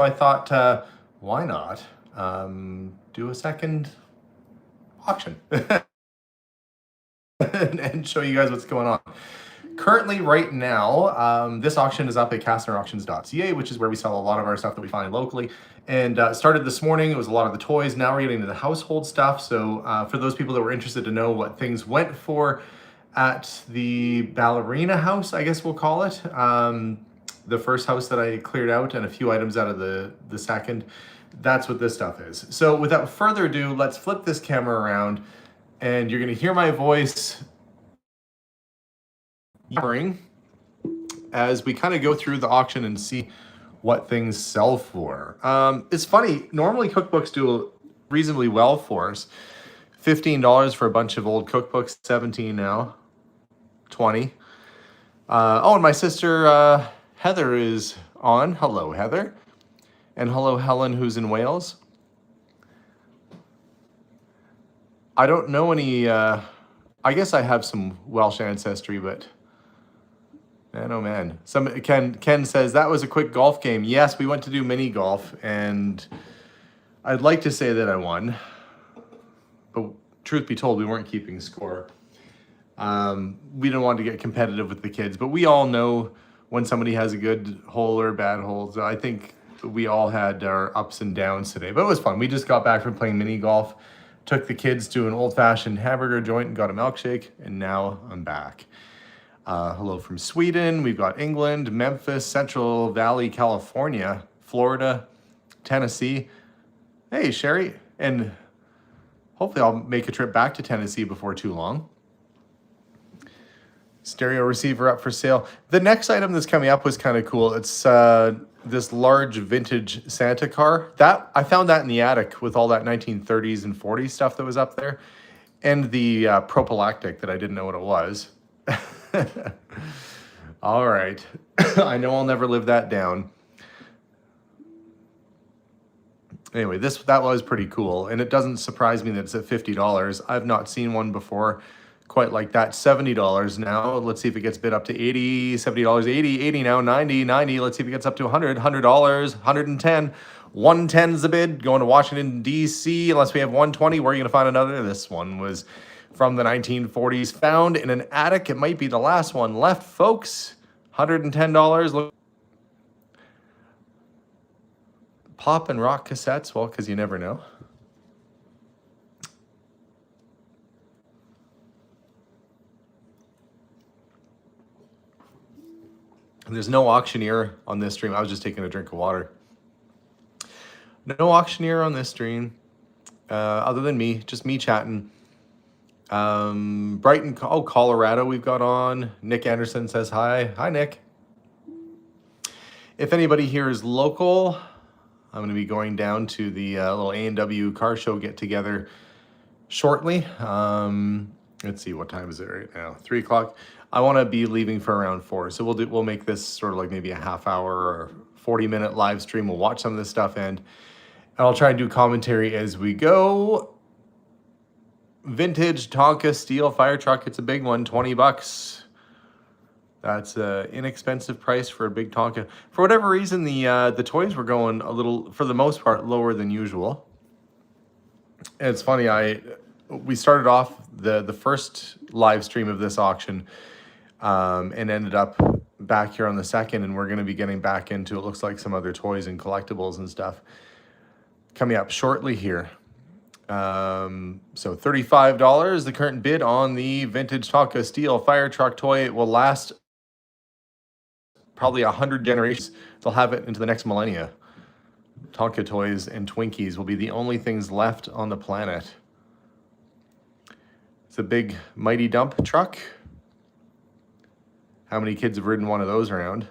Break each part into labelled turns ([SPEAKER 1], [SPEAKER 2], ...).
[SPEAKER 1] I thought, why not do a second auction and show you guys what's going on. Currently, right now, this auction is up at castnerauctions.ca, which is where we sell a lot of our stuff that we find locally. And started this morning, it was a lot of the toys. Now we're getting into the household stuff. So for those people that were interested to know what things went for at the ballerina house, I guess we'll call it, the first house that I cleared out and a few items out of the second, that's what this stuff is. So without further ado, let's flip this camera around and you're gonna hear my voice yammering as we kind of go through the auction and see what things sell for. It's funny, normally cookbooks do reasonably well for us. $15 for a bunch of old cookbooks, 17 now, 20. Oh, and my sister Heather is on. Hello, Heather. And hello, Helen, who's in Wales. I don't know any, I guess I have some Welsh ancestry, but man, oh man. Ken says, that was a quick golf game. Yes, we went to do mini golf, and I'd like to say that I won, but truth be told, we weren't keeping score. We didn't want to get competitive with the kids, but we all know when somebody has a good hole or bad hole. So I think we all had our ups and downs today, but it was fun. We just got back from playing mini golf, took the kids to an old-fashioned hamburger joint and got a milkshake, and now I'm back. Hello from Sweden. We've got England, Memphis, Central Valley, California, Florida, Tennessee. Hey, Sherry. And hopefully I'll make a trip back to Tennessee before too long. Stereo receiver up for sale. The next item that's coming up was kind of cool. It's this large vintage Santa car. That I found that in the attic with all that 1930s and 40s stuff that was up there. And the prophylactic that I didn't know what it was. All right. I know I'll never live that down. Anyway, that was pretty cool, and it doesn't surprise me that it's at $50. I've not seen one before quite like that. $70 now. Let's see if it gets bid up to $80, $70, $80 now, $90. Let's see if it gets up to $100, $100, $110. 110's the bid, going to Washington, D.C. Unless we have 120, where are you going to find another? This one was from the 1940s, found in an attic. It might be the last one left, folks. $110. Look. Pop and rock cassettes, well, because you never know. There's no auctioneer on this stream. I was just taking a drink of water. No auctioneer on this stream, other than me, just me chatting. Brighton, Colorado we've got on. Nick Anderson says hi. Hi, Nick. If anybody here is local, I'm going to be going down to the little A&W car show get-together shortly. Let's see, what time is it right now? 3 o'clock. I want to be leaving for around 4, so we'll make this sort of like maybe a half-hour or 40-minute live stream. We'll watch some of this stuff, and I'll try and do commentary as we go. Vintage Tonka steel fire truck. It's a big one, 20 bucks. That's an inexpensive price for a big Tonka. For whatever reason, the toys were going a little, for the most part, lower than usual. And it's funny, we started off the first live stream of this auction and ended up back here on the second, and we're going to be getting back into, it looks like, some other toys and collectibles and stuff coming up shortly here. So $35, the current bid on the vintage Tonka steel fire truck toy. It will last probably 100 generations. They'll have it into the next millennia. Tonka toys and Twinkies will be the only things left on the planet. It's a big, mighty dump truck. How many kids have ridden one of those around?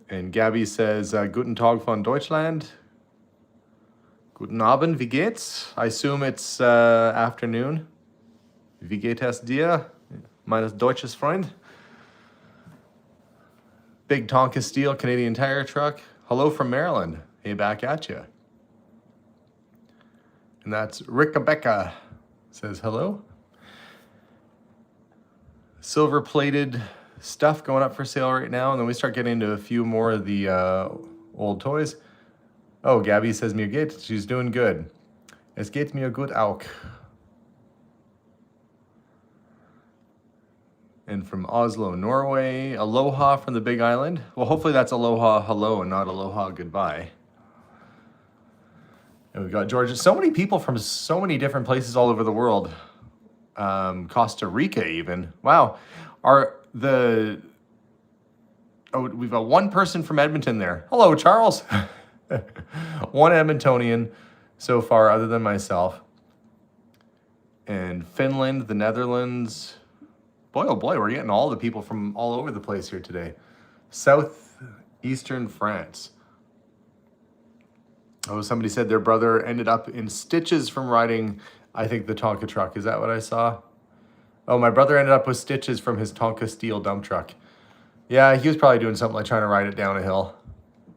[SPEAKER 1] And Gabby says, Guten Tag von Deutschland. Guten Abend, wie geht's? I assume it's afternoon. Wie geht es dir, mein deutsches Freund? Big Tonka steel Canadian Tire truck. Hello from Maryland. Hey, back at you. And that's Rick-a-Becca says hello. Silver-plated stuff going up for sale right now, and then we start getting into a few more of the old toys. Oh, Gabby says mir geht. She's doing good. Es geht mir gut auch. And from Oslo, Norway, aloha from the Big Island. Well, hopefully that's aloha hello and not aloha goodbye. And we've got Georgia. So many people from so many different places all over the world. Costa Rica even. Wow. We've got one person from Edmonton there. Hello, Charles. One Edmontonian so far other than myself. And Finland, the Netherlands. Boy, oh boy, we're getting all the people from all over the place here today. Southeastern France. Oh, somebody said their brother ended up in stitches from riding, I think, the Tonka truck. Is that what I saw? Oh, my brother ended up with stitches from his Tonka steel dump truck. Yeah, he was probably doing something like trying to ride it down a hill.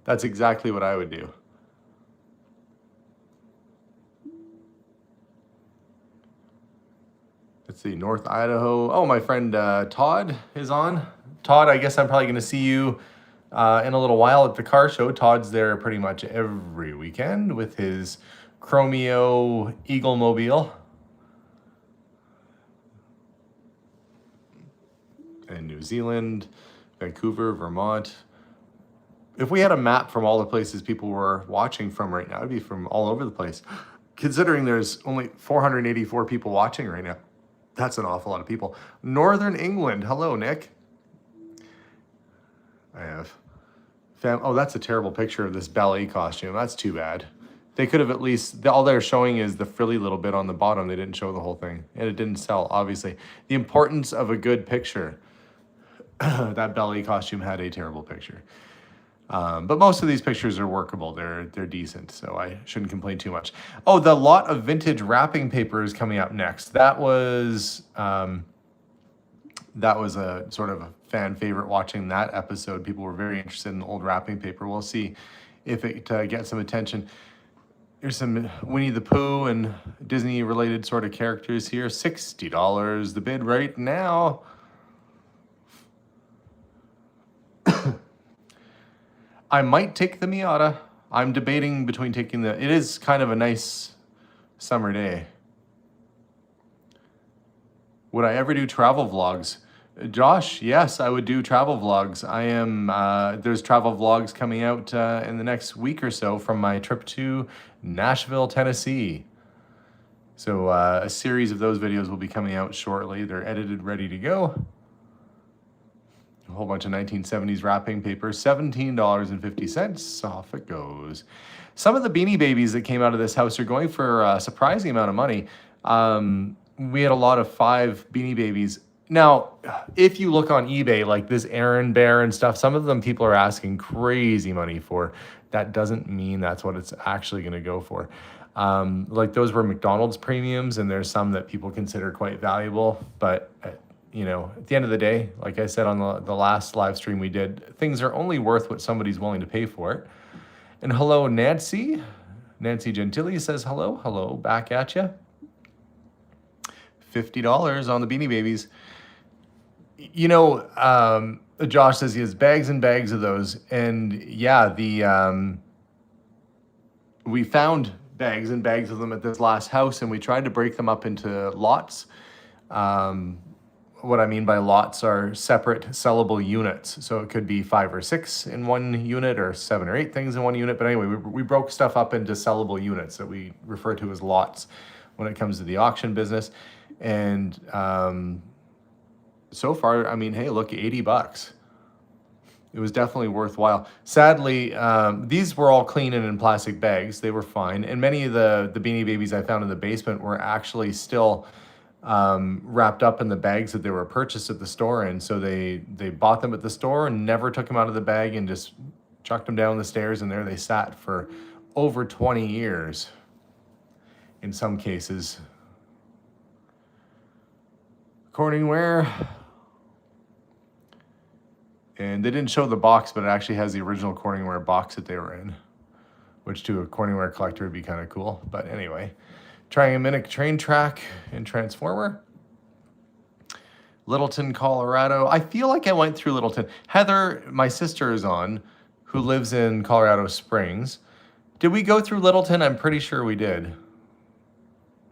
[SPEAKER 1] That's exactly what I would do. Let's see, North Idaho. Oh, my friend Todd is on. Todd, I guess I'm probably going to see you in a little while at the car show. Todd's there pretty much every weekend with his Chromeo Eagle Mobile. And New Zealand, Vancouver, Vermont. If we had a map from all the places people were watching from right now, it'd be from all over the place. Considering there's only 484 people watching right now. That's an awful lot of people. Northern England. Hello, Nick. I have. Oh, that's a terrible picture of this ballet costume. That's too bad. They could have at least, all they're showing is the frilly little bit on the bottom. They didn't show the whole thing. And it didn't sell, obviously. The importance of a good picture. That ballet costume had a terrible picture. But most of these pictures are workable. They're decent, so I shouldn't complain too much. Oh, the lot of vintage wrapping paper is coming up next. That was a sort of a fan favorite watching that episode. People were very interested in old wrapping paper. We'll see if it gets some attention. Here's some Winnie the Pooh and Disney-related sort of characters here. $60 the bid right now. I might take the Miata. I'm debating between taking it is kind of a nice summer day. Would I ever do travel vlogs? Josh, yes, I would do travel vlogs. There's travel vlogs coming out in the next week or so from my trip to Nashville, Tennessee. So a series of those videos will be coming out shortly. They're edited, ready to go. A whole bunch of 1970s wrapping paper, $17.50. Off it goes. Some of the Beanie Babies that came out of this house are going for a surprising amount of money. We had a lot of 5 Beanie Babies. Now, if you look on eBay, like this Aaron Bear and stuff, some of them people are asking crazy money for. That doesn't mean that's what it's actually going to go for. Like those were McDonald's premiums, and there's some that people consider quite valuable, but you know, at the end of the day, like I said on the last live stream we did, things are only worth what somebody's willing to pay for it. And hello, Nancy. Nancy Gentili says hello. Hello, back at you. $50 on the Beanie Babies. You know, Josh says he has bags and bags of those. And yeah, we found bags and bags of them at this last house, and we tried to break them up into lots. What I mean by lots are separate sellable units. So it could be 5 or 6 in one unit or 7 or 8 things in one unit. But anyway, we broke stuff up into sellable units that we refer to as lots when it comes to the auction business. And so far, I mean, hey, look, $80. It was definitely worthwhile. Sadly, these were all clean and in plastic bags. They were fine. And many of the Beanie Babies I found in the basement were actually still wrapped up in the bags that they were purchased at the store in. So they bought them at the store and never took them out of the bag and just chucked them down the stairs, and there they sat for over 20 years in some cases. Corningware. And they didn't show the box, but it actually has the original Corningware box that they were in, which to a Corningware collector would be kind of cool. But anyway, trying a Minic train track and transformer. Littleton, Colorado. I feel like I went through Littleton. Heather, my sister, is on, who lives in Colorado Springs. Did we go through Littleton? I'm pretty sure we did.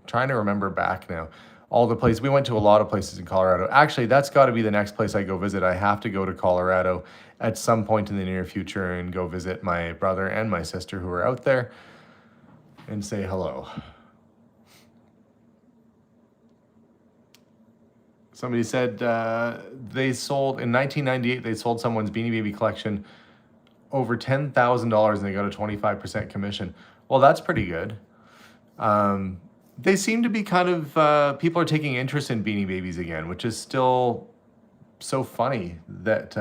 [SPEAKER 1] Trying to remember back now. All the places. We went to a lot of places in Colorado. Actually, that's got to be the next place I go visit. I have to go to Colorado at some point in the near future and go visit my brother and my sister who are out there and say hello. Somebody said they sold, in 1998, they sold someone's Beanie Baby collection over $10,000 and they got a 25% commission. Well, that's pretty good. They seem to be kind of, people are taking interest in Beanie Babies again, which is still so funny that,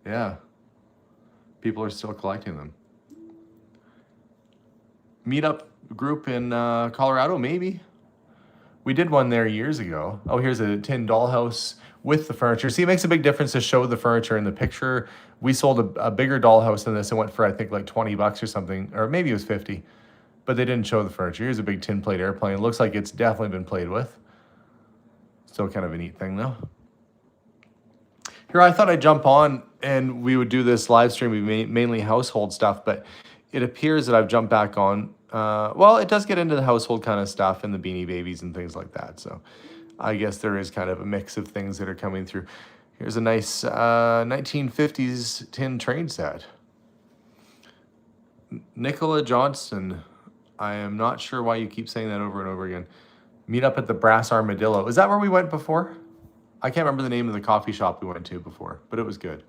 [SPEAKER 1] yeah, people are still collecting them. Meetup group in Colorado, maybe. We did one there years ago. Oh, here's a tin dollhouse with the furniture. See, it makes a big difference to show the furniture in the picture. We sold a bigger dollhouse than this. It went for, I think, like 20 bucks or something, or maybe it was 50. But they didn't show the furniture. Here's a big tin plate airplane. It looks like it's definitely been played with. Still kind of a neat thing, though. Here, I thought I'd jump on and we would do this live stream. We mainly household stuff, but it appears that I've jumped back on. Well, it does get into the household kind of stuff and the Beanie Babies and things like that. So I guess there is kind of a mix of things that are coming through. Here's a nice 1950s tin train set. Nicola Johnson. I am not sure why you keep saying that over and over again. Meet up at the Brass Armadillo. Is that where we went before? I can't remember the name of the coffee shop we went to before, but it was good.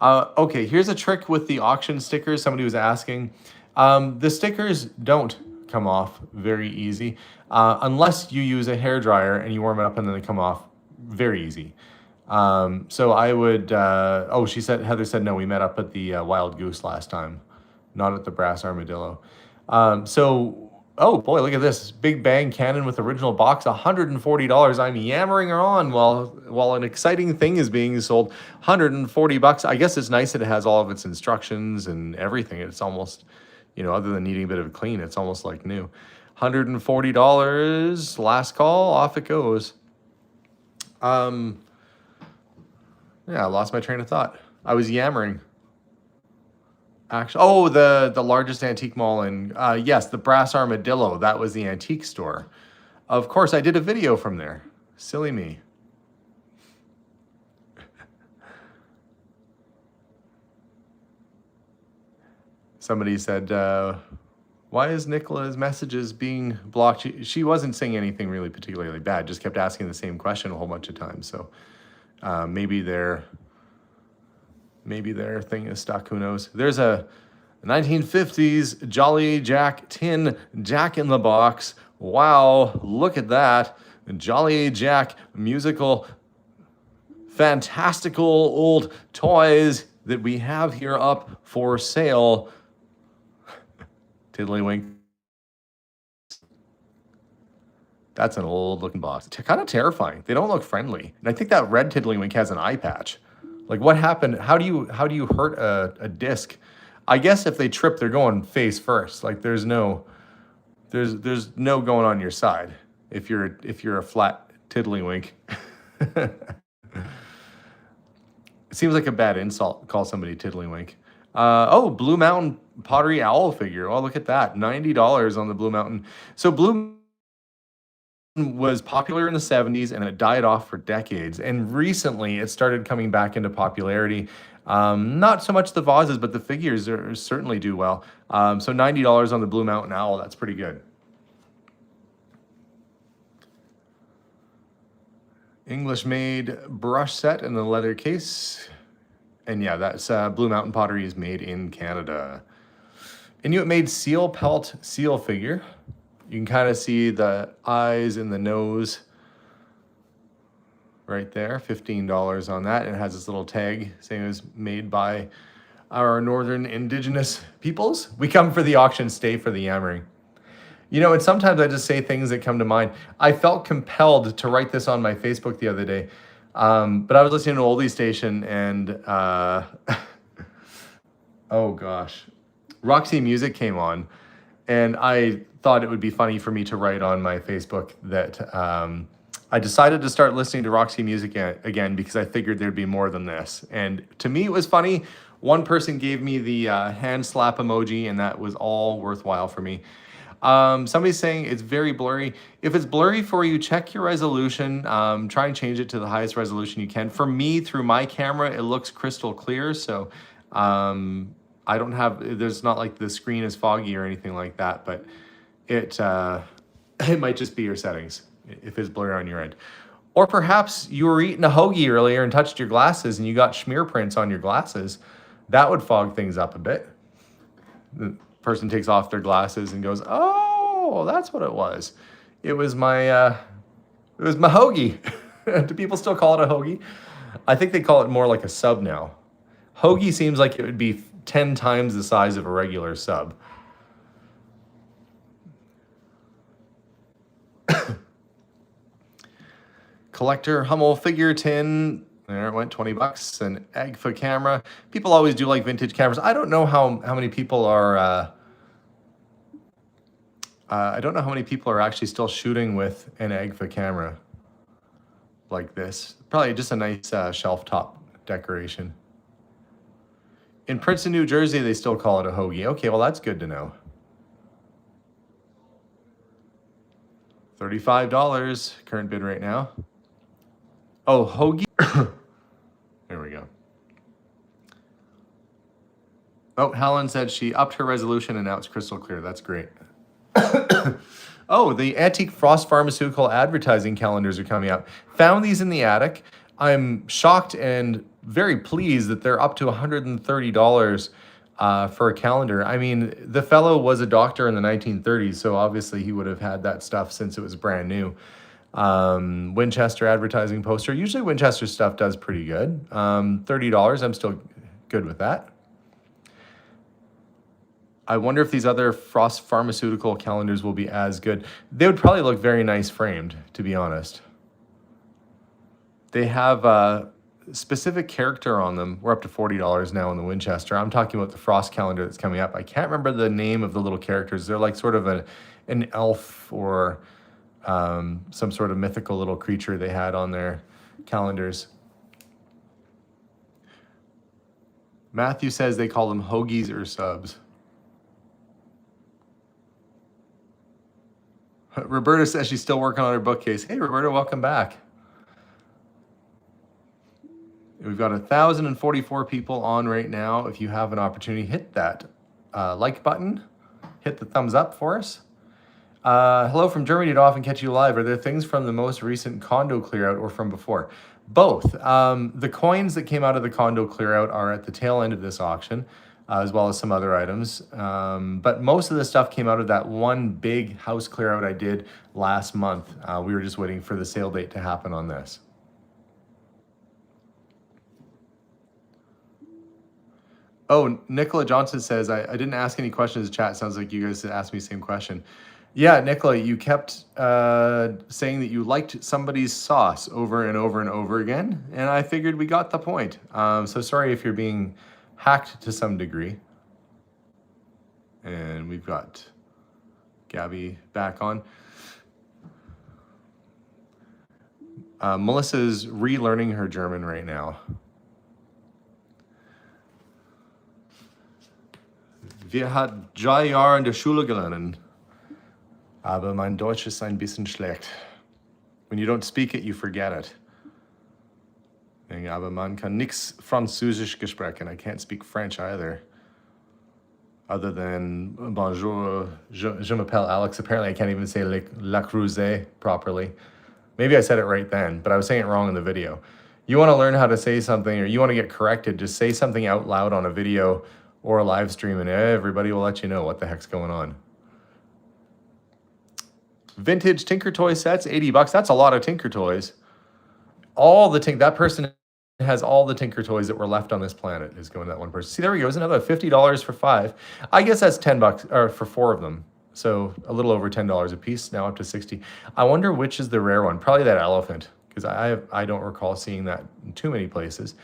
[SPEAKER 1] Okay, here's a trick with the auction stickers. Somebody was asking. The stickers don't come off very easy unless you use a hairdryer and you warm it up and then they come off very easy. So I would, Heather said, no, we met up at the Wild Goose last time, not at the Brass Armadillo. Oh boy, look at this. Big Bang Cannon with original box, $140. I'm yammering her on while an exciting thing is being sold. 140 bucks. I guess it's nice that it has all of its instructions and everything. It's almost, other than needing a bit of a clean, it's almost like new. $140, last call, off it goes. Yeah, I lost my train of thought. I was yammering. Actually, the largest antique mall in, yes, the Brass Armadillo. That was the antique store. Of course, I did a video from there. Silly me. Somebody said, why is Nicola's messages being blocked? She wasn't saying anything really particularly bad, just kept asking the same question a whole bunch of times. So maybe their thing is stuck, who knows. There's a 1950s Jolly Jack tin Jack in the Box. Wow, look at that. Jolly Jack musical, fantastical old toys that we have here up for sale. Tiddlywink. That's an old looking box. Kind of terrifying. They don't look friendly. And I think that red Tiddlywink has an eye patch. Like, what happened? How do you hurt a disc? I guess if they trip, they're going face first. Like, there's no going on your side if you're a flat Tiddlywink. It seems like a bad insult. Call somebody Tiddlywink. Blue Mountain Pottery owl figure. Oh, look at that. $90 on the Blue Mountain. So Blue was popular in the 70s and it died off for decades. And recently it started coming back into popularity. Not so much the vases, but the figures certainly do well. So $90 on the Blue Mountain Owl, that's pretty good. English-made brush set in the leather case. And yeah, that's Blue Mountain Pottery is made in Canada. Inuit-made seal pelt seal figure. You can kind of see the eyes and the nose right there. $15 on that. And it has this little tag saying it was made by our northern indigenous peoples. We come for the auction, stay for the yammering. And sometimes I just say things that come to mind. I felt compelled to write this on my Facebook the other day. But I was listening to an oldie station and, oh gosh, Roxy Music came on. And I thought it would be funny for me to write on my Facebook that I decided to start listening to Roxy music again because I figured there'd be more than this. And to me, it was funny. One person gave me the hand slap emoji, and that was all worthwhile for me. Somebody's saying it's very blurry. If it's blurry for you, check your resolution. Try and change it to the highest resolution you can. For me, through my camera, it looks crystal clear. So I don't have, there's not like the screen is foggy or anything like that, but it might just be your settings if it's blurry on your end. Or perhaps you were eating a hoagie earlier and touched your glasses and you got smear prints on your glasses. That would fog things up a bit. The person takes off their glasses and goes, "Oh, that's what it was. It was my hoagie." Do people still call it a hoagie? I think they call it more like a sub now. Hoagie seems like it would be 10 times the size of a regular sub. Collector Hummel figure tin. There it went, $20. An Agfa camera. People always do like vintage cameras. I don't know how many people are. I don't know how many people are actually still shooting with an Agfa camera like this. Probably just a nice shelf top decoration. In Princeton, New Jersey, they still call it a hoagie. Okay, well, that's good to know. $35 current bid right now. Oh, hoagie. There we go. Oh, Helen said she upped her resolution and now it's crystal clear. That's great. Oh, the Antique Frost Pharmaceutical advertising calendars are coming up. Found these in the attic. I'm shocked and very pleased that they're up to $130 for a calendar. I mean, the fellow was a doctor in the 1930s, so obviously he would have had that stuff since it was brand new. Winchester advertising poster. Usually Winchester stuff does pretty good. $30, I'm still good with that. I wonder if these other Frost Pharmaceutical calendars will be as good. They would probably look very nice framed, to be honest. They have a specific character on them. We're up to $40 now in the Winchester. I'm talking about the Frost calendar that's coming up. I can't remember the name of the little characters. They're like sort of an elf or some sort of mythical little creature they had on their calendars. Matthew says they call them hoagies or subs. Roberta says she's still working on her bookcase. Hey, Roberta, welcome back. We've got 1,044 people on right now. If you have an opportunity, hit that like button. Hit the thumbs up for us. Hello from Germany. To often catch you live. Are there things from the most recent condo clear out or from before? Both. The coins that came out of the condo clear out are at the tail end of this auction, as well as some other items. But most of the stuff came out of that one big house clear out I did last month. We were just waiting for the sale date to happen on this. Oh, Nicola Johnson says, I didn't ask any questions in the chat. Sounds like you guys asked me the same question. Yeah, Nicola, you kept saying that you liked somebody's sauce over and over and over again, and I figured we got the point. So sorry if you're being hacked to some degree. And we've got Gabby back on. Melissa's relearning her German right now. Wir hat 3 Jahre in der Schule gelernt, aber mein Deutsch ist ein bisschen schlecht. When you don't speak it, you forget it. Aber man kann nichts Französisch sprechen. I can't speak French either. Other than bonjour, je m'appelle Alex. Apparently I can't even say la cruze properly. Maybe I said it right then, but I was saying it wrong in the video. You want to learn how to say something or you want to get corrected, just say something out loud on a video or a live stream and everybody will let you know what the heck's going on. Vintage Tinker Toy sets, $80. That's a lot of Tinker Toys. All the that person has all the Tinker Toys that were left on this planet is going to that one person. See, there we go. There's another $50 for 5. I guess that's $10 or for 4 of them. So a little over $10 a piece, now up to 60. I wonder which is the rare one. Probably that elephant, because I don't recall seeing that in too many places.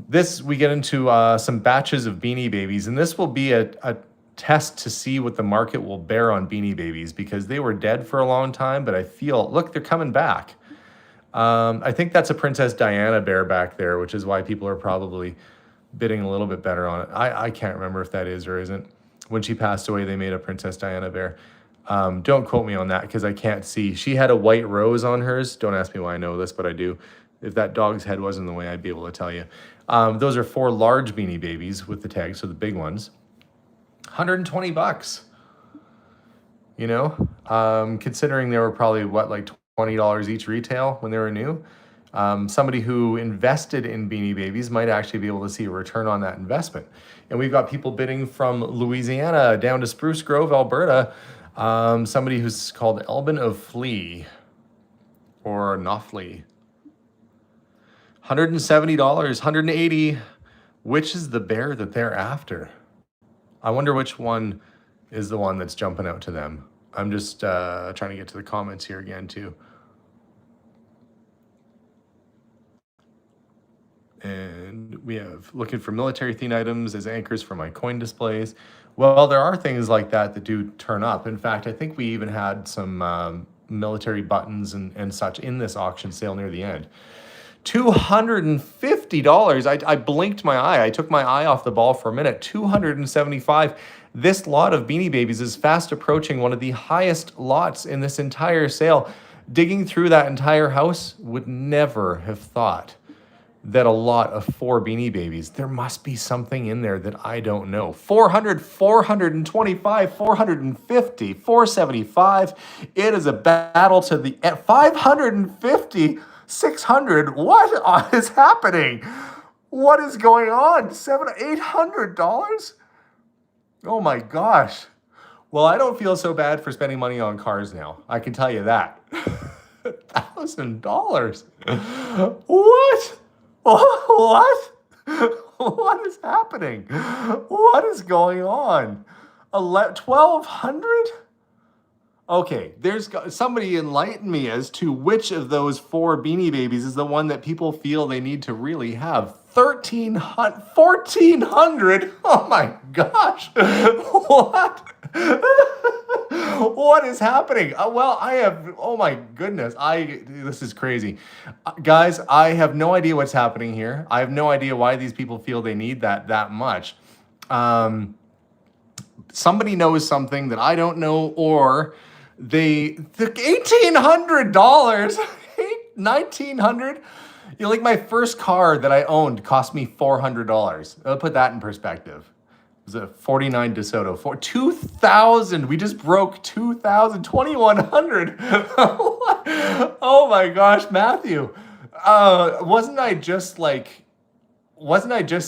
[SPEAKER 1] This, we get into some batches of Beanie Babies, and this will be a test to see what the market will bear on Beanie Babies, because they were dead for a long time, but I feel, look, they're coming back. I think that's a Princess Diana bear back there, which is why people are probably bidding a little bit better on it. I can't remember if that is or isn't. When she passed away, they made a Princess Diana bear. Don't quote me on that because I can't see. She had a white rose on hers. Don't ask me why I know this, but I do. If that dog's head wasn't in the way, I'd be able to tell you. Those are 4 large Beanie Babies with the tags, so the big ones. $120. You know, considering they were probably what, like $20 each retail when they were new. Somebody who invested in Beanie Babies might actually be able to see a return on that investment. And we've got people bidding from Louisiana down to Spruce Grove, Alberta. Somebody who's called Elbin of Flea or Knopfley. $170, $180. Which is the bear that they're after? I wonder which one is the one that's jumping out to them. I'm just trying to get to the comments here again too. And we have looking for military themed items as anchors for my coin displays. Well, there are things like that that do turn up. In fact, I think we even had some military buttons and such in this auction sale near the end. $250. I blinked my eye. I took my eye off the ball for a minute. $275. This lot of Beanie Babies is fast approaching one of the highest lots in this entire sale. Digging through that entire house, would never have thought that a lot of 4 Beanie Babies, there must be something in there that I don't know. 400, 425, 450, 475. It is a battle to the end. 550, 600. What is happening? What is going on? $800? Oh my gosh. Well, I don't feel so bad for spending money on cars now. I can tell you that. $1,000. What? What? What is happening? What is going on? 1,200? Okay, somebody enlighten me as to which of those 4 Beanie Babies is the one that people feel they need to really have. 1,300, 1,400? Oh my gosh. What? What is happening? Well, oh my goodness, this is crazy. Guys, I have no idea what's happening here. I have no idea why these people feel they need that much. Somebody knows something that I don't know, or the $1,800, $1,900. You know, like my first car that I owned cost me $400. I'll put that in perspective. It was a 49 DeSoto for 2,000. We just broke 2,000, 2,100. Oh my gosh, Matthew. Wasn't I just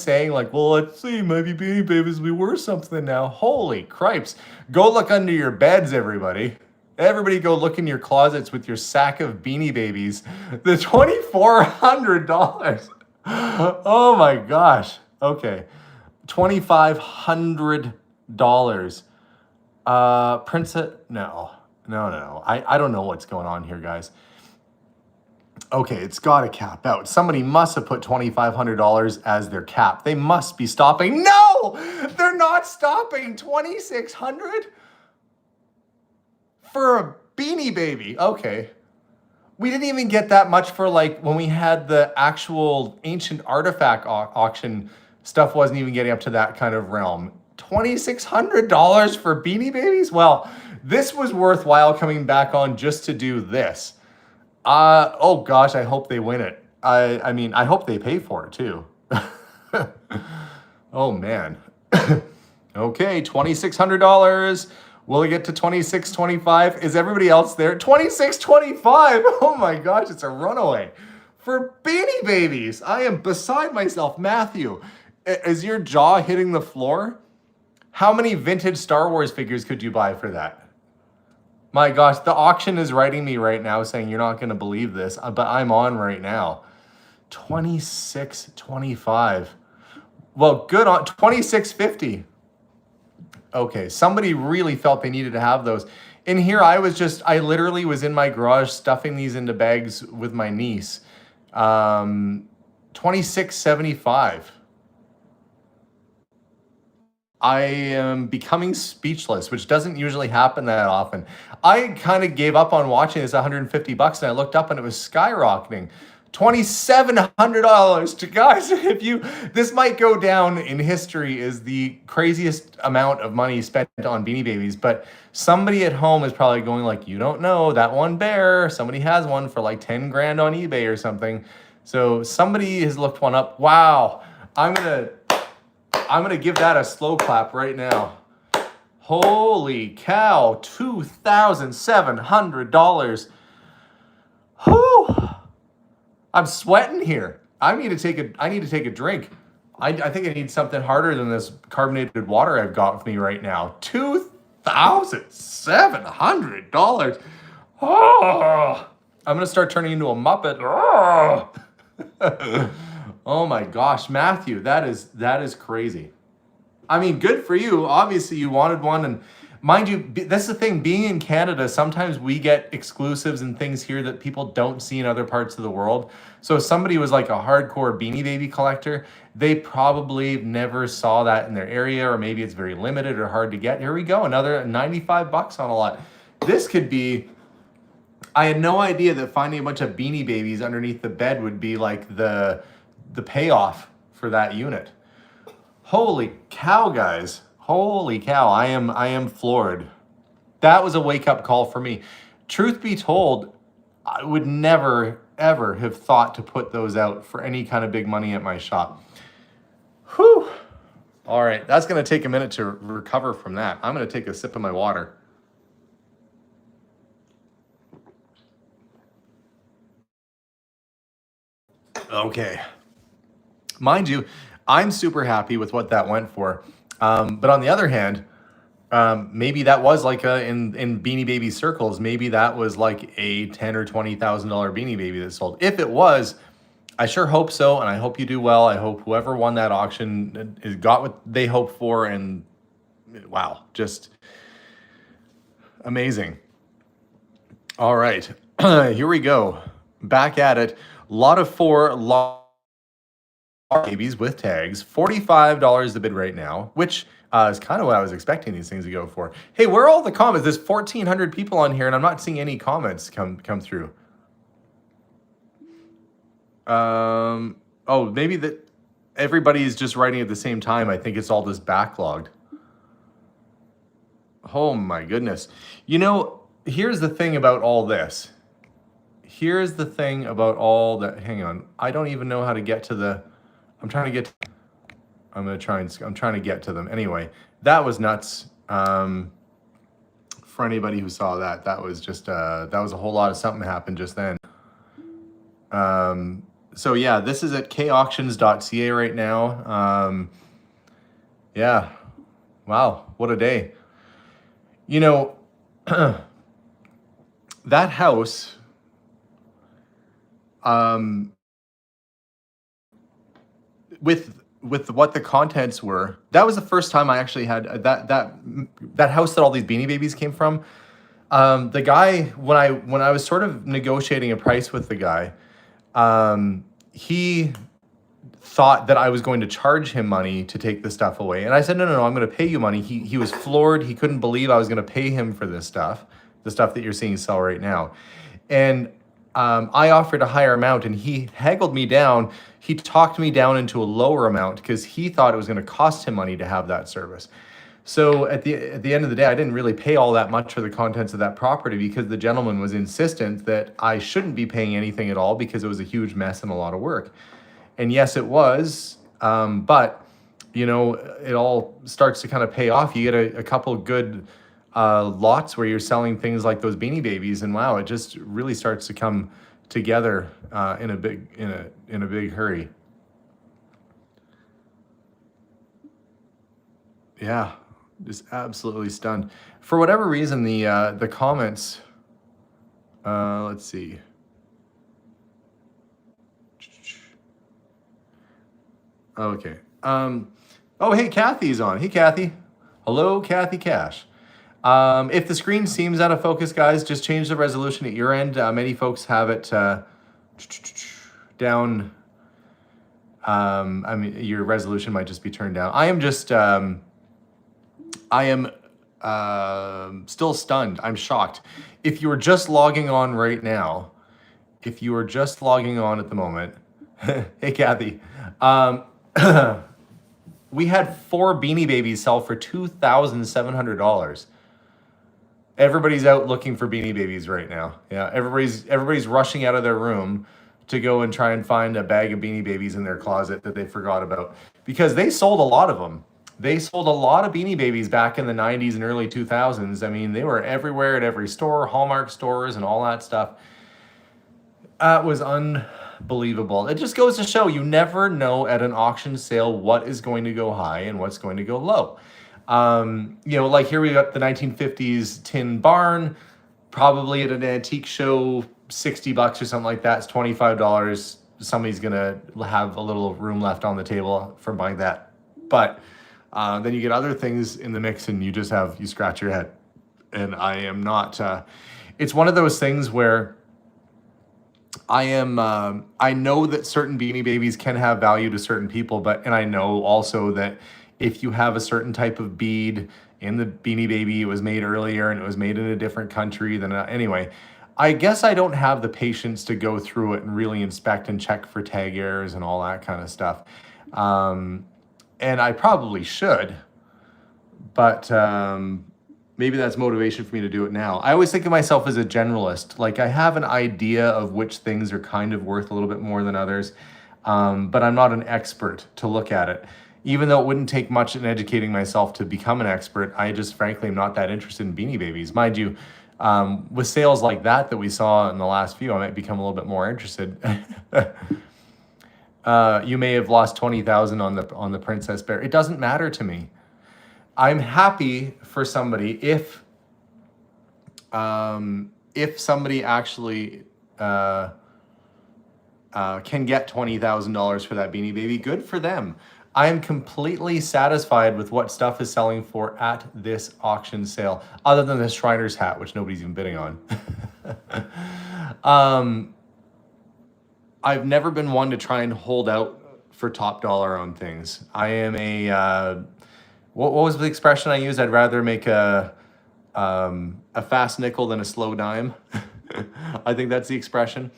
[SPEAKER 1] saying like, well, let's see, maybe Beanie Babies will be worth something now. Holy cripes. Go look under your beds, everybody. Everybody go look in your closets with your sack of Beanie Babies. The $2,400. Oh my gosh. Okay. $2,500. Princess, no. I don't know what's going on here, guys. Okay, it's got to cap out. Somebody must have put $2,500 as their cap. They must be stopping. No, they're not stopping. $2,600 for a Beanie Baby. Okay. We didn't even get that much for like when we had the actual ancient artifact auction. Stuff wasn't even getting up to that kind of realm. $2,600 for Beanie Babies? Well, this was worthwhile coming back on just to do this. Oh gosh, I hope they win it. I mean, I hope they pay for it too. Oh man. Okay, $2,600. Will it get to $2,625? Is everybody else there? $2,625. Oh my gosh, it's a runaway for Beanie Babies. I am beside myself. Matthew, is your jaw hitting the floor? How many vintage Star Wars figures could you buy for that? My gosh, the auction is writing me right now saying you're not going to believe this, but I'm on right now. $2,625. Well, good on $2,650. Okay, somebody really felt they needed to have those. In here, I literally was in my garage stuffing these into bags with my niece. $2,675. I am becoming speechless, which doesn't usually happen that often. I kind of gave up on watching this $150 and I looked up and it was skyrocketing. $2,700 to guys. If you, this might go down in history as the craziest amount of money spent on Beanie Babies, but somebody at home is probably going like, you don't know that one bear. Somebody has one for like 10 grand on eBay or something. So somebody has looked one up. Wow. I'm gonna give that a slow clap right now. Holy cow, $2,700. Whew. I'm sweating here. I need to take a drink. I think I need something harder than this carbonated water I've got with me right now. $2,700. Oh, I'm gonna start turning into a Muppet. Oh. Oh my gosh, Matthew, that is crazy. I mean, good for you. Obviously, you wanted one, and mind you, that's the thing. Being in Canada, sometimes we get exclusives and things here that people don't see in other parts of the world. So if somebody was like a hardcore Beanie Baby collector, they probably never saw that in their area, or maybe it's very limited or hard to get. Here we go, another 95 bucks on a lot. This could be. I had no idea that finding a bunch of Beanie Babies underneath the bed would be like the payoff for that unit. Holy cow, guys. Holy cow. I am floored. That was a wake-up call for me. Truth be told, I would never, ever have thought to put those out for any kind of big money at my shop. Whew. All right, that's going to take a minute to recover from that. I'm going to take a sip of my water. Okay. Mind you, I'm super happy with what that went for. But on the other hand, maybe that was like in Beanie Baby circles, maybe that was like a $10,000 or $20,000 Beanie Baby that sold. If it was, I sure hope so, and I hope you do well. I hope whoever won that auction got what they hoped for, and wow, just amazing. All right, here we go. Back at it. Lot of 4 babies with tags, $45 the bid right now, which is kind of what I was expecting these things to go for. Hey, where are all the comments? There's 1,400 people on here, and I'm not seeing any comments come through. Oh, maybe that everybody's just writing at the same time. I think it's all just backlogged. Oh my goodness. You know, here's the thing about all this. Here's the thing about all that. Hang on. I don't even know how to get to the... I'm trying to get to them. Anyway, that was nuts. For anybody who saw that, that was just, that was a whole lot of something happened just then. So yeah, this is at kauctions.ca right now. Yeah. Wow. What a day. You know, that house, with what the contents were, that was the first time I actually had that house that all these Beanie Babies came from. The guy, when I was sort of negotiating a price with the guy, he thought that I was going to charge him money to take the stuff away, and I said, no, I'm going to pay you money. He was floored. He couldn't believe I was going to pay him for this stuff, the stuff that you're seeing sell right now, and I offered a higher amount, and he haggled me down. He talked me down into a lower amount because he thought it was going to cost him money to have that service. So at the end of the day, I didn't really pay all that much for the contents of that property because the gentleman was insistent that I shouldn't be paying anything at all because it was a huge mess and a lot of work. And yes, it was, but you know, it all starts to kind of pay off. You get a couple good lots where you're selling things like those Beanie Babies, and wow, it just really starts to come together in a big hurry. Yeah, just absolutely stunned. For whatever reason, the comments. Let's see. Okay. Oh, hey, Kathy's on. Hey, Kathy. Hello, Kathy Cash. If the screen seems out of focus, guys, just change the resolution at your end. Many folks have it down. I mean, your resolution might just be turned down. I am just I am still stunned. I'm shocked. If you were just logging on right now, if you are just logging on at the moment, hey Kathy, um, we had 4 Beanie Babies sell for $2,700. Everybody's out looking for Beanie Babies right now. Yeah, everybody's rushing out of their room to go and try and find a bag of Beanie Babies in their closet that they forgot about, because they sold a lot of them. They sold a lot of Beanie Babies back in the 90s and early 2000s. I mean, they were everywhere at every store, Hallmark stores and all that stuff. It was unbelievable. It just goes to show you never know at an auction sale what is going to go high and what's going to go low. Like here we got the 1950s tin barn, probably at an antique show, $60 or something like that. It's $25. Somebody's gonna have a little room left on the table for buying that. But then you get other things in the mix and you scratch your head. And I am not, it's one of those things where I know that certain Beanie Babies can have value to certain people, and I know also that if you have a certain type of bead in the Beanie Baby, it was made earlier and it was made in a different country than, anyway, I guess I don't have the patience to go through it and really inspect and check for tag errors and all that kind of stuff. And I probably should, but maybe that's motivation for me to do it now. I always think of myself as a generalist. Like I have an idea of which things are kind of worth a little bit more than others, but I'm not an expert to look at it. Even though it wouldn't take much in educating myself to become an expert, I just frankly am not that interested in Beanie Babies. Mind you, with sales like that we saw in the last few, I might become a little bit more interested. You may have lost 20,000 on the Princess Bear. It doesn't matter to me. I'm happy for somebody if somebody actually can get $20,000 for that Beanie Baby. Good for them. I am completely satisfied with what stuff is selling for at this auction sale, other than the Shriner's hat, which nobody's even bidding on. I've never been one to try and hold out for top dollar on things. I am what was the expression I used? I'd rather make a fast nickel than a slow dime. I think that's the expression.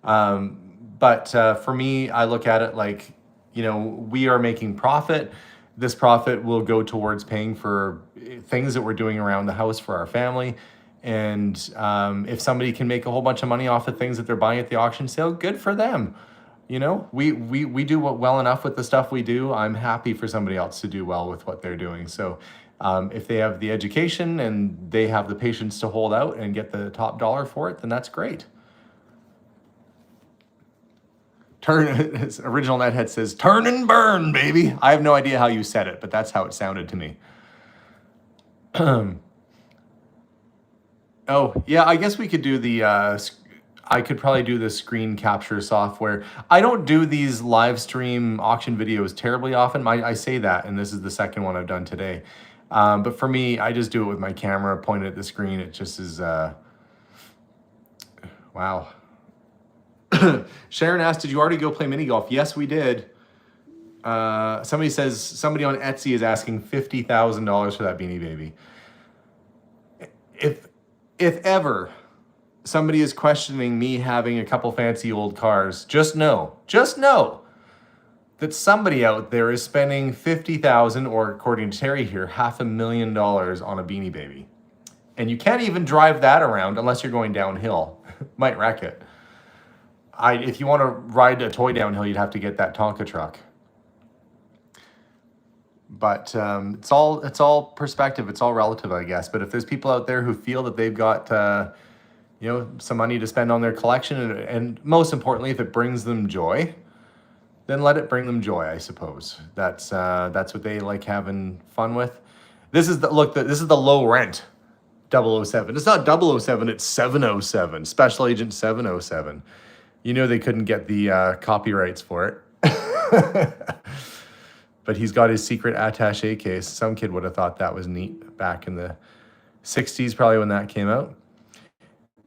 [SPEAKER 1] But for me, I look at it like, we are making profit. This profit will go towards paying for things that we're doing around the house for our family. And if somebody can make a whole bunch of money off of things that they're buying at the auction sale, good for them. We do well enough with the stuff we do. I'm happy for somebody else to do well with what they're doing. So if they have the education and they have the patience to hold out and get the top dollar for it, then that's great. His original Nethead says, turn and burn, baby. I have no idea how you said it, but that's how it sounded to me. Oh, yeah, I guess we could do the, I could probably do the screen capture software. I don't do these live stream auction videos terribly often. I say that, and this is the second one I've done today. But for me, I just do it with my camera pointed at the screen. It just is, wow. Sharon asked, did you already go play mini golf? Yes, we did. Somebody says, somebody on Etsy is asking $50,000 for that Beanie Baby. If ever somebody is questioning me having a couple fancy old cars, just know that somebody out there is spending $50,000, or according to Terry here, $500,000 on a Beanie Baby. And you can't even drive that around unless you're going downhill. Might wreck it. If you want to ride a toy downhill, you'd have to get that Tonka truck. But it's all perspective. It's all relative, I guess. But if there's people out there who feel that they've got some money to spend on their collection, and most importantly, if it brings them joy, then let it bring them joy, I suppose. That's what they like having fun with. This is the low rent 007. It's not 007, it's 707. Special Agent 707. They couldn't get the copyrights for it. But he's got his secret attaché case. Some kid would have thought that was neat back in the 60s, probably when that came out.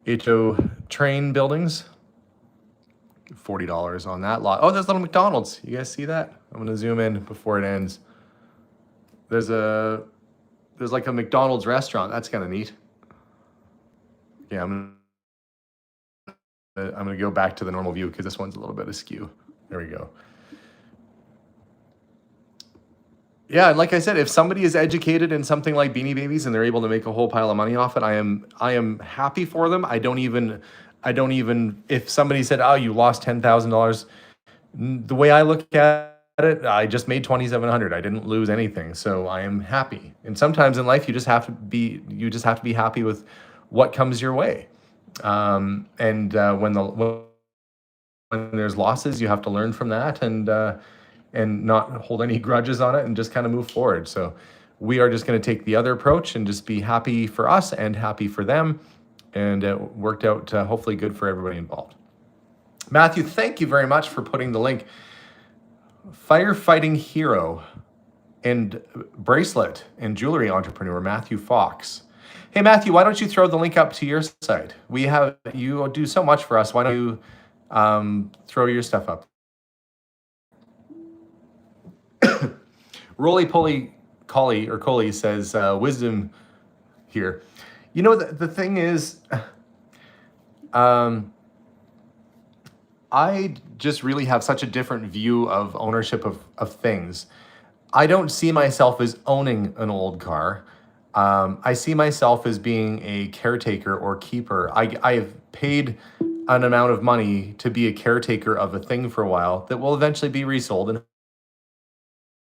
[SPEAKER 1] HO train buildings. $40 on that lot. Oh, there's little McDonald's. You guys see that? I'm going to zoom in before it ends. There's a There's like a McDonald's restaurant. That's kind of neat. Yeah, I'm gonna go back to the normal view because this one's a little bit askew. There we go. Yeah, and like I said, if somebody is educated in something like Beanie Babies and they're able to make a whole pile of money off it, I am happy for them. I don't even if somebody said, "Oh, you lost $10,000," the way I look at it, I just made 2,700. I didn't lose anything, so I am happy. And sometimes in life, you just have to be happy with what comes your way. And when there's losses, you have to learn from that and not hold any grudges on it and just kind of move forward. So we are just going to take the other approach and just be happy for us and happy for them. And it worked out hopefully good for everybody involved. Matthew, thank you very much for putting the link. Firefighting hero and bracelet and jewelry entrepreneur, Matthew Fox. Hey, Matthew, why don't you throw the link up to your site? You do so much for us. Why don't you throw your stuff up? Roly Poly Collie says, wisdom here. You know, the thing is, I just really have such a different view of ownership of things. I don't see myself as owning an old car. I see myself as being a caretaker or keeper. I've paid an amount of money to be a caretaker of a thing for a while that will eventually be resold and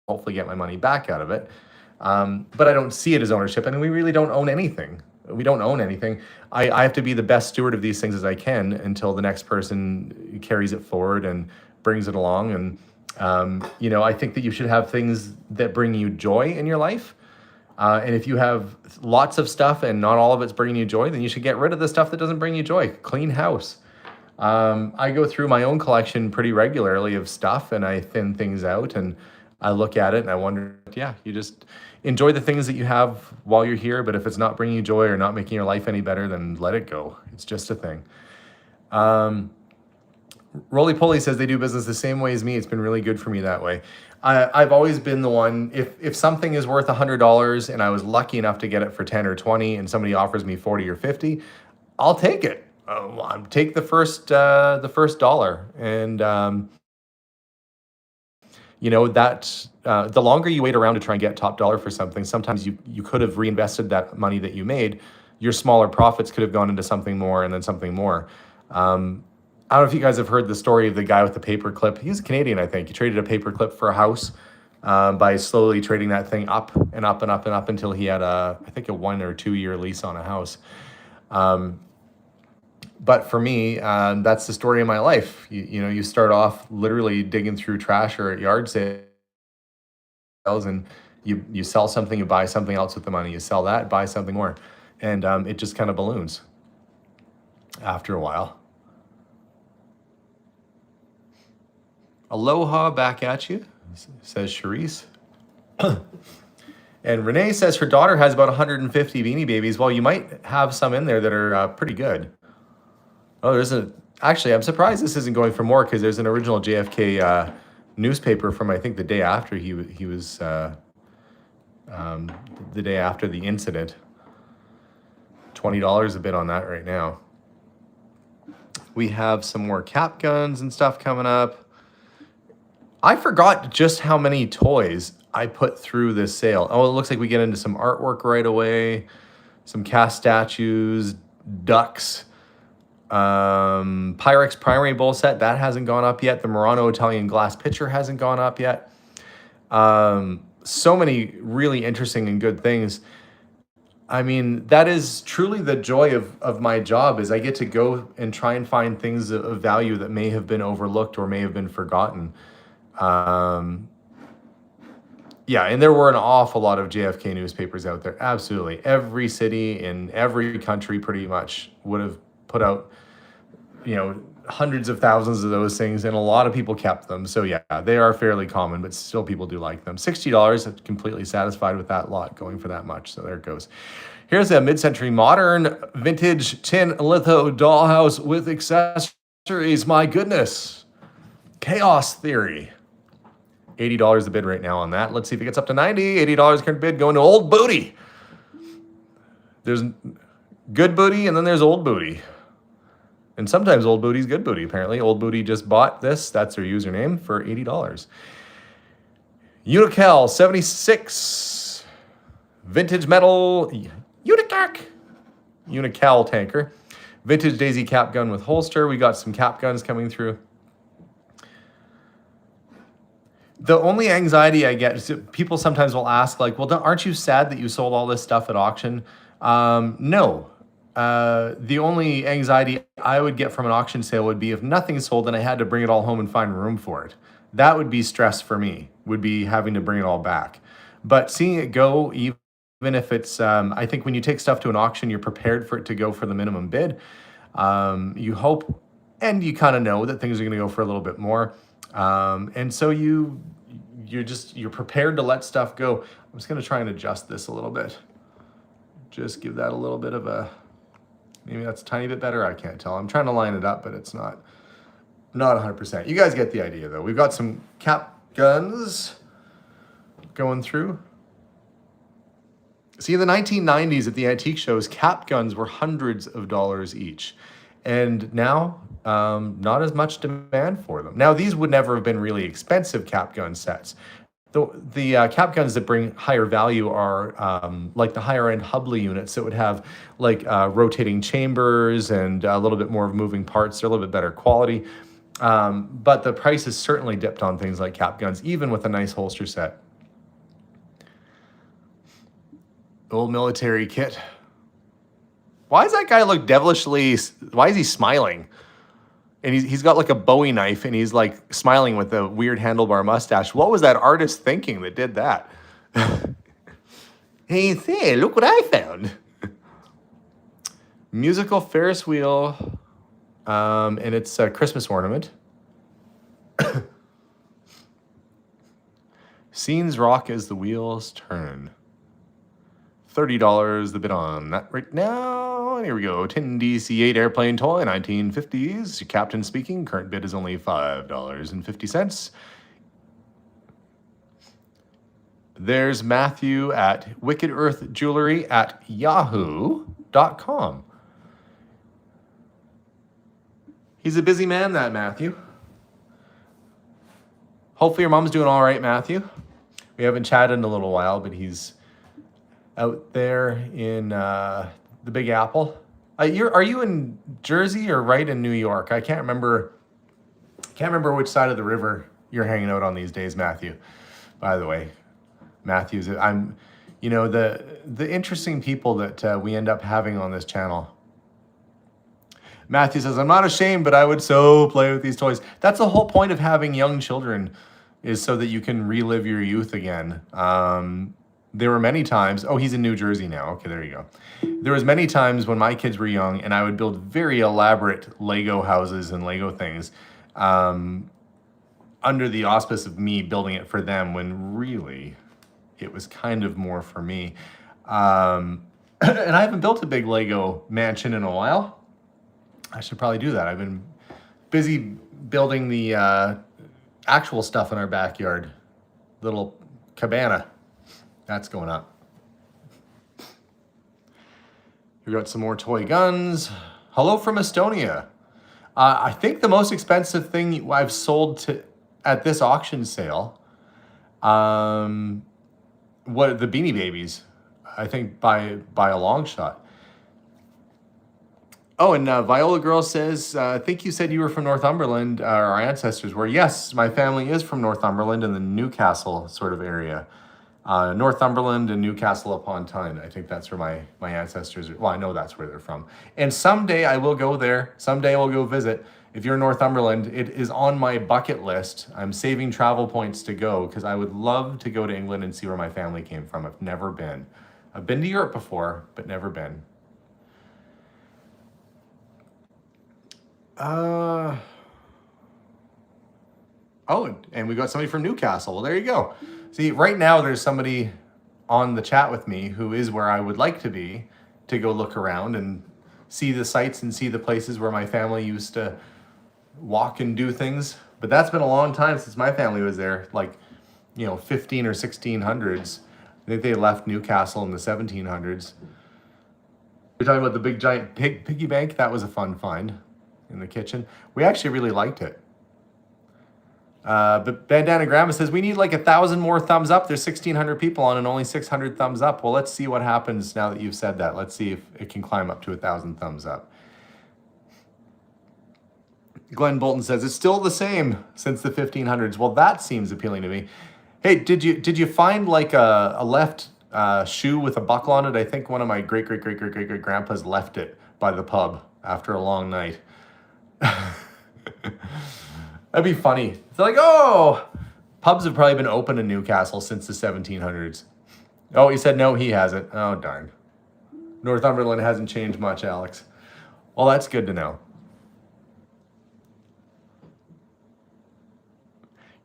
[SPEAKER 1] hopefully get my money back out of it. But I don't see it as ownership. And we really don't own anything. We don't own anything. I have to be the best steward of these things as I can until the next person carries it forward and brings it along. And, I think that you should have things that bring you joy in your life. And if you have lots of stuff and not all of it's bringing you joy, then you should get rid of the stuff that doesn't bring you joy. Clean house. I go through my own collection pretty regularly of stuff and I thin things out and I look at it and I wonder, you just enjoy the things that you have while you're here. But if it's not bringing you joy or not making your life any better, then let it go. It's just a thing. Roly Poly says they do business the same way as me. It's been really good for me that way. I've always been the one, if something is worth $100 and I was lucky enough to get it for 10 or 20 and somebody offers me 40 or 50, I'll take it. Take the first dollar. And, the longer you wait around to try and get top dollar for something, sometimes you could have reinvested that money that you made. Your smaller profits could have gone into something more and then something more. I don't know if you guys have heard the story of the guy with the paper clip. He's a Canadian, I think. He traded a paper clip for a house by slowly trading that thing up and up and up and up until he had I think a 1 or 2 year lease on a house. But for me, that's the story of my life. You start off literally digging through trash or at yard sales, and you sell something, you buy something else with the money. You sell that, buy something more, and it just kind of balloons after a while. Aloha back at you, says Charisse. And Renee says her daughter has about 150 Beanie Babies. Well, you might have some in there that are pretty good. Oh, actually, I'm surprised this isn't going for more because there's an original JFK newspaper from, I think, the day after he was, the day after the incident. $20 a bit on that right now. We have some more cap guns and stuff coming up. I forgot just how many toys I put through this sale. Oh, it looks like we get into some artwork right away. Some cast statues, ducks. Pyrex primary bowl set, that hasn't gone up yet. The Murano Italian glass pitcher hasn't gone up yet. So many really interesting and good things. I mean, that is truly the joy of my job, is I get to go and try and find things of value that may have been overlooked or may have been forgotten. Yeah, and there were an awful lot of JFK newspapers out there. Absolutely. Every city in every country pretty much would have put out, hundreds of thousands of those things, and a lot of people kept them. So yeah, they are fairly common, but still people do like them. $60, completely satisfied with that lot going for that much. So there it goes. Here's a mid-century modern vintage tin litho dollhouse with accessories. My goodness. Chaos Theory. $80 a bid right now on that. Let's see if it gets up to $90. $80 current bid going to Old Booty. There's good booty and then there's old booty. And sometimes old booty's good booty, apparently. Old booty just bought this. That's their username for $80. Unical 76. Vintage metal Unical tanker. Vintage daisy cap gun with holster. We got some cap guns coming through. The only anxiety I get is people sometimes will ask, like, well, aren't you sad that you sold all this stuff at auction? No. The only anxiety I would get from an auction sale would be if nothing sold and I had to bring it all home and find room for it. That would be stress for me, would be having to bring it all back. But seeing it go, even if it's, I think when you take stuff to an auction, you're prepared for it to go for the minimum bid. You hope, and you kind of know that things are going to go for a little bit more. And so you're prepared to let stuff go. I'm just going to try and adjust this a little bit. Just give that a little bit of a, maybe that's a tiny bit better. I can't tell. I'm trying to line it up, but it's not 100%. You guys get the idea though. We've got some cap guns going through. See, in the 1990s at the antique shows, cap guns were hundreds of dollars each. And now, not as much demand for them. Now, these would never have been really expensive cap gun sets. The cap guns that bring higher value are like the higher end Hubley units that would have like rotating chambers and a little bit more of moving parts. They're a little bit better quality. But the price has certainly dipped on things like cap guns, even with a nice holster set. Old military kit. Why does that guy look devilishly, why is he smiling? And he's got like a Bowie knife and he's like smiling with a weird handlebar mustache. What was that artist thinking that did that? Hey, say, look what I found. Musical Ferris wheel. And it's a Christmas ornament. Scenes rock as the wheels turn. $30 the bid on that right now. And here we go. 10 DC-8 airplane toy, 1950s. Captain speaking. Current bid is only $5.50. There's Matthew at Wicked Earth Jewelry at yahoo.com. He's a busy man, that Matthew. Hopefully your mom's doing all right, Matthew. We haven't chatted in a little while, but he's out there in the Big Apple. Are you in Jersey or right in New York? I can't remember which side of the river you're hanging out on these days, Matthew. By the way, Matthew's. The interesting people that we end up having on this channel. Matthew says, "I'm not ashamed, but I would so play with these toys." That's the whole point of having young children, is so that you can relive your youth again. There were many times, oh, he's in New Jersey now. Okay, there you go. There was many times when my kids were young and I would build very elaborate Lego houses and Lego things under the auspice of me building it for them, when really it was kind of more for me. And I haven't built a big Lego mansion in a while. I should probably do that. I've been busy building the actual stuff in our backyard. Little cabana. That's going up. We got some more toy guns. Hello from Estonia. I think the most expensive thing I've sold at this auction sale, what the Beanie Babies, I think by a long shot. Oh, and Viola Girl says, I think you said you were from Northumberland, our ancestors were. Yes, my family is from Northumberland in the Newcastle sort of area. Northumberland and Newcastle upon Tyne. I think that's where my ancestors are. Well, I know that's where they're from. And someday I will go there. Someday I will go visit. If you're in Northumberland, it is on my bucket list. I'm saving travel points to go because I would love to go to England and see where my family came from. I've never been. I've been to Europe before, but never been. Oh, and we got somebody from Newcastle. Well, there you go. See, right now there's somebody on the chat with me who is where I would like to be, to go look around and see the sights and see the places where my family used to walk and do things. But that's been a long time since my family was there, like, 15 or 1600s. I think they left Newcastle in the 1700s. You're talking about the big giant piggy bank? That was a fun find in the kitchen. We actually really liked it. But Bandana Grandma says, we need like 1,000 more thumbs up. There's 1,600 people on and only 600 thumbs up. Well, let's see what happens now that you've said that. Let's see if it can climb up to 1,000 thumbs up. Glenn Bolton says, it's still the same since the 1500s. Well, that seems appealing to me. Hey, did you find like a left shoe with a buckle on it? I think one of my great grandpas left it by the pub after a long night. That'd be funny. It's like, oh, pubs have probably been open in Newcastle since the 1700s. Oh, he said no, he hasn't. Oh, darn. Northumberland hasn't changed much, Alex. Well, that's good to know.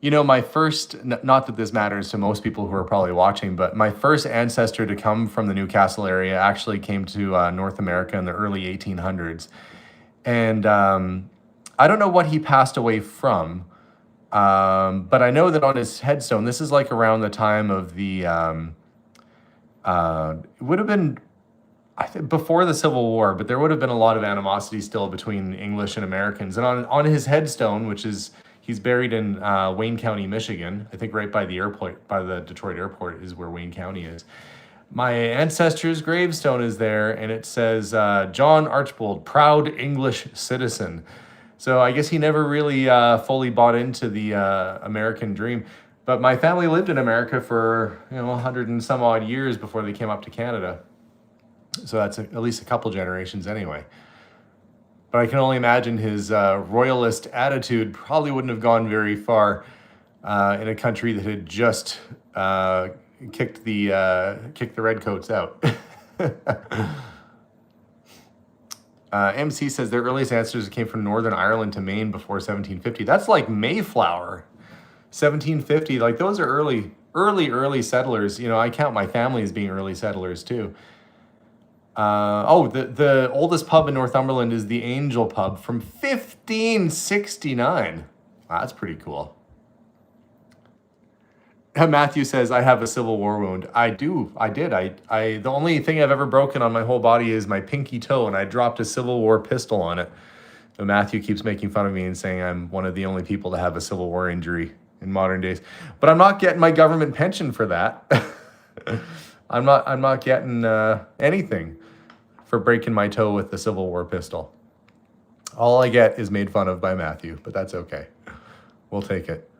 [SPEAKER 1] You know, my first, not that this matters to most people who are probably watching, but my first ancestor to come from the Newcastle area actually came to North America in the early 1800s. And I don't know what he passed away from, but I know that on his headstone, this is like around the time of the, it would have been, I think, before the Civil War, but there would have been a lot of animosity still between English and Americans. And on his headstone, which is, he's buried in Wayne County, Michigan, I think right by the airport, by the Detroit airport is where Wayne County is. My ancestor's gravestone is there, and it says, John Archbold, proud English citizen. So I guess he never really fully bought into the American dream. But my family lived in America for 100 and some odd years before they came up to Canada. So that's at least a couple generations anyway. But I can only imagine his royalist attitude probably wouldn't have gone very far in a country that had just kicked the redcoats out. MC says their earliest ancestors came from Northern Ireland to Maine before 1750. That's like Mayflower, 1750. Like those are early settlers. You know, I count my family as being early settlers too. The oldest pub in Northumberland is the Angel Pub from 1569. Wow, that's pretty cool. Matthew says, I have a Civil War wound. I did. The only thing I've ever broken on my whole body is my pinky toe, and I dropped a Civil War pistol on it. So Matthew keeps making fun of me and saying I'm one of the only people to have a Civil War injury in modern days. But I'm not getting my government pension for that. I'm not getting anything for breaking my toe with the Civil War pistol. All I get is made fun of by Matthew, but that's okay. We'll take it.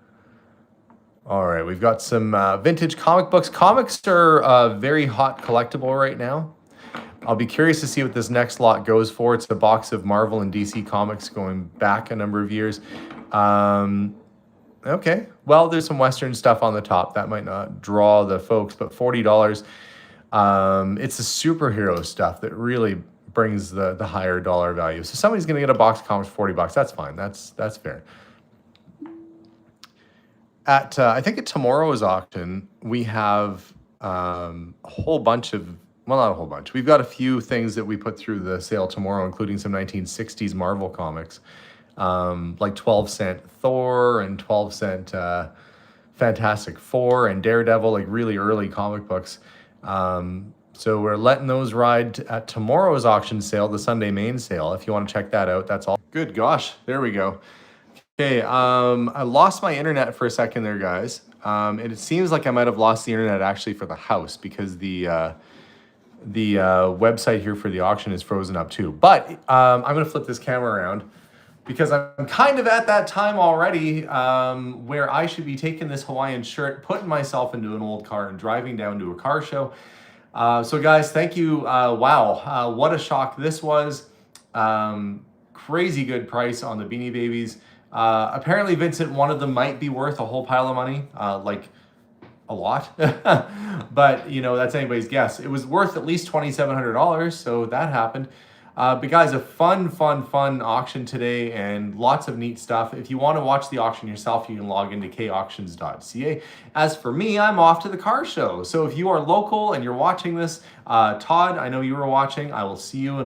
[SPEAKER 1] All right, we've got some vintage comic books. Comics are a very hot collectible right now. I'll be curious to see what this next lot goes for. It's a box of Marvel and DC comics going back a number of years. Okay, well, there's some Western stuff on the top. That might not draw the folks, but $40. It's the superhero stuff that really brings the higher dollar value. So somebody's going to get a box of comics for $40. That's fine. That's fair. I think at tomorrow's auction, we have a whole bunch of, well, not a whole bunch. We've got a few things that we put through the sale tomorrow, including some 1960s Marvel comics, like 12-cent Thor and 12-cent Fantastic Four and Daredevil, like really early comic books. So we're letting those ride at tomorrow's auction sale, the Sunday main sale. If you want to check that out, that's all. Good gosh, there we go. Okay, I lost my internet for a second there, guys. And it seems like I might have lost the internet actually for the house because the website here for the auction is frozen up too. But I'm going to flip this camera around because I'm kind of at that time already where I should be taking this Hawaiian shirt, putting myself into an old car and driving down to a car show. So guys, thank you. Wow, what a shock this was. Crazy good price on the Beanie Babies. Apparently Vincent, one of them might be worth a whole pile of money, like a lot, but you know, that's anybody's guess. It was worth at least $2,700, so that happened. But guys, a fun auction today and lots of neat stuff. If you want to watch the auction yourself, you can log into kauctions.ca. As for me, I'm off to the car show. So if you are local and you're watching this, Todd, I know you were watching, I will see you.